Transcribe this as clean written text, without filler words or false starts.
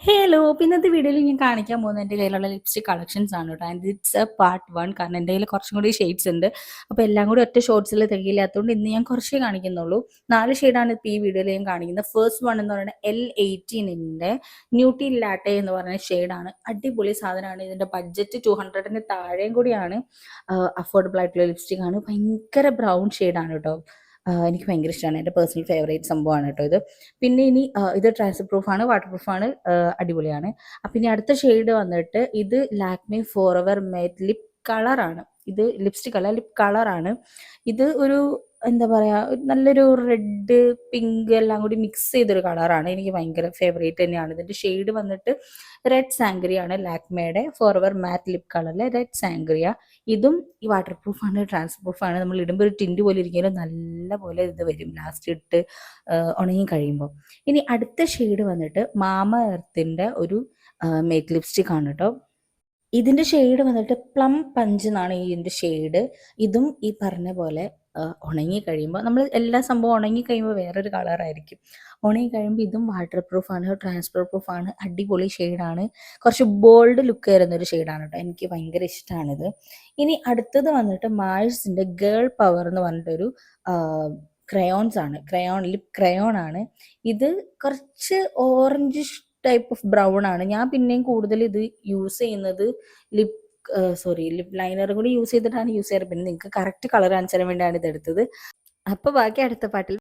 Hello! അപ്പോൾ ഇന്നത്തെ വീഡിയോയിൽ ഞാൻ കാണിക്കാൻ പോകുന്നത് എൻ്റെ കയ്യിലുള്ള ലിപ്സ്റ്റിക് കളക്ഷൻസ് ആണ് കേട്ടോ. ആൻഡ് ഇറ്റ്സ് എ പാർട്ട് 1 കാരണം എൻ്റെ കയ്യിൽ കുറച്ചും കൂടി ഷെയ്ഡ്സ് ഉണ്ട്. അപ്പോൾ എല്ലാം കൂടി ഒറ്റ ഷോട്ട്സിൽ തികയില്ലാത്തതുകൊണ്ട് ഇന്ന് ഞാൻ കുറച്ചേ കാണിക്കുന്നുള്ളൂ. 4 ഷെയ്ഡാണ് ഇപ്പോൾ ഈ വീഡിയോയിൽ ഞാൻ കാണിക്കുന്നത്. ഫസ്റ്റ് വൺ എന്ന് പറയുന്നത് L18ൻ്റെ ന്യൂട്ടി ലാറ്റെ എന്ന് പറയുന്ന ഷെയ്ഡാണ്. അടിപൊളി സാധനമാണ്. ഇതിൻ്റെ ബഡ്ജറ്റ് 200ന് താഴെയും കൂടിയാണ്. അഫോർഡബിൾ ആയിട്ടുള്ള ലിപ്സ്റ്റിക് ആണ്. ഭയങ്കര ബ്രൗൺ ഷെയ്ഡാണ് കേട്ടോ. എനിക്ക് ഭയങ്കര ഇഷ്ടമാണ്. എൻ്റെ പേഴ്സണൽ ഫേവറേറ്റ് സംഭവമാണ് കേട്ടോ ഇത്. പിന്നെ ഇനി ഇത് ട്രാൻസ്ഫർ പ്രൂഫാണ്, വാട്ടർ പ്രൂഫാണ്, അടിപൊളിയാണ്. അപ്പം ഇനി അടുത്ത ഷെയ്ഡ് വന്നിട്ട് ഇത് Lakme for ever mate lip കളറാണ്. ഇത് ലിപ്സ്റ്റിക് അല്ല, ലിപ് കളറാണ്. ഇത് ഒരു എന്താ പറയുക, നല്ലൊരു റെഡ് പിങ്ക് എല്ലാം കൂടി മിക്സ് ചെയ്തൊരു കളറാണ്. എനിക്ക് ഭയങ്കര ഫേവറേറ്റ് തന്നെയാണ്. ഇതിൻ്റെ ഷെയ്ഡ് വന്നിട്ട് റെഡ് സാങ്ക്രിയാണ്. ലാക്മേയുടെ ഫോർ എവർ മാറ്റ് ലിപ് കളറിലെ റെഡ് സാങ്ക്രിയ. ഇതും ഈ വാട്ടർ പ്രൂഫാണ്, ട്രാൻസ്ഫർ പ്രൂഫാണ്. നമ്മൾ ഇടുമ്പോൾ ഒരു ടിൻറ്റ് പോലെ ഇരിക്കുമല്ലോ, നല്ല പോലെ ഇത് വരും ലാസ്റ്റ് ഇട്ട് ഉണങ്ങി കഴിയുമ്പോൾ. ഇനി അടുത്ത ഷെയ്ഡ് വന്നിട്ട് മാമ എർത്തിൻ്റെ ഒരു മേറ്റ് ലിപ്സ്റ്റിക് ആണ് കേട്ടോ. ഇതിൻ്റെ ഷെയ്ഡ് വന്നിട്ട് പ്ലം പഞ്ച് എന്നാണ് ഇതിൻ്റെ ഷെയ്ഡ്. ഇതും ഈ പറഞ്ഞ പോലെ ഉണങ്ങി കഴിയുമ്പോൾ, നമ്മൾ എല്ലാ സംഭവം ഉണങ്ങി കഴിയുമ്പോൾ വേറൊരു കളറായിരിക്കും. ഉണങ്ങി കഴിയുമ്പോൾ ഇതും വാട്ടർ പ്രൂഫാണ്, ട്രാൻസ്ഫർ പ്രൂഫാണ്, അടിപൊളി ഷെയ്ഡാണ്. കുറച്ച് ബോൾഡ് ലുക്ക് വരുന്നൊരു ഷെയ്ഡാണ് കേട്ടോ. എനിക്ക് ഭയങ്കര ഇഷ്ടമാണിത്. ഇനി അടുത്തത് വന്നിട്ട് മാഴ്സിൻ്റെ ഗേൾ പവർ എന്ന് പറഞ്ഞിട്ടൊരു ക്രയോൺസ് ആണ്. ലിപ് ക്രയോൺ ആണ്. ഇത് കുറച്ച് ഓറഞ്ച് ടൈപ്പ് ഓഫ് ബ്രൗൺ ആണ്. ഞാൻ പിന്നെയും കൂടുതൽ ഇത് യൂസ് ചെയ്യുന്നത് ലിപ് ലിപ് ലൈനർ കൂടി യൂസ് ചെയ്തിട്ടാണ് യൂസ് ചെയ്യാറ്. പിന്നെ നിങ്ങൾക്ക് കറക്റ്റ് കളർ കാണിച്ചു തരാൻ വേണ്ടിയാണ് ഇത് എടുത്തത്. അപ്പോൾ ബാക്കി അടുത്ത പാട്ടിൽ